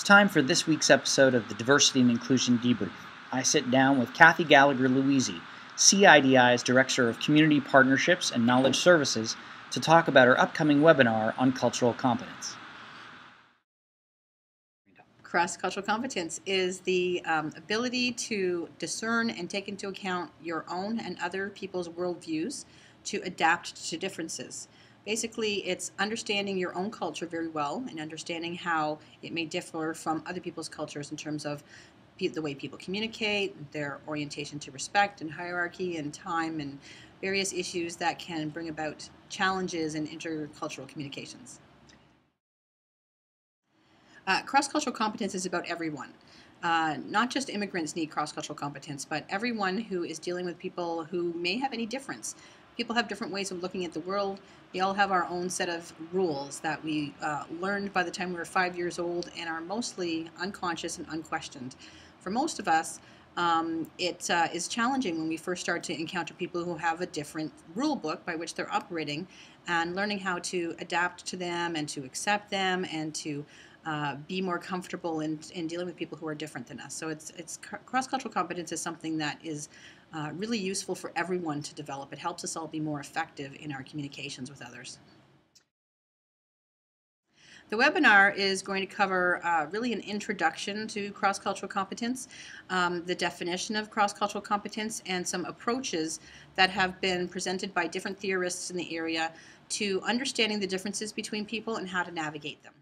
It's time for this week's episode of the Diversity and Inclusion Debrief. I sit down with Cathy Gallagher-Louisy, CIDI's Director of Community Partnerships and Knowledge Services, to talk about her upcoming webinar on cultural competence. Cross-cultural competence is the ability to discern and take into account your own and other people's worldviews to adapt to differences. Basically, it's understanding your own culture very well and understanding how it may differ from other people's cultures in terms of the way people communicate, their orientation to respect and hierarchy and time, and various issues that can bring about challenges in intercultural communications. Cross-cultural competence is about everyone. Not just immigrants need cross-cultural competence, but everyone who is dealing with people who may have any difference. People have different ways of looking at the world. We all have our own set of rules that we learned by the time we were 5 years old and are mostly unconscious and unquestioned. For most of us, it is challenging when we first start to encounter people who have a different rule book by which they're operating, and learning how to adapt to them and to accept them and to be more comfortable in dealing with people who are different than us. So it's cross-cultural competence is something that is really useful for everyone to develop. It helps us all be more effective in our communications with others. The webinar is going to cover really an introduction to cross-cultural competence, the definition of cross-cultural competence, and some approaches that have been presented by different theorists in the area to understanding the differences between people and how to navigate them.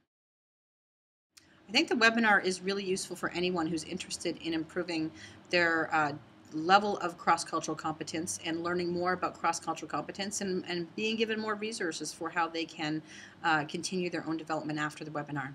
I think the webinar is really useful for anyone who's interested in improving their level of cross-cultural competence and learning more about cross-cultural competence and being given more resources for how they can continue their own development after the webinar.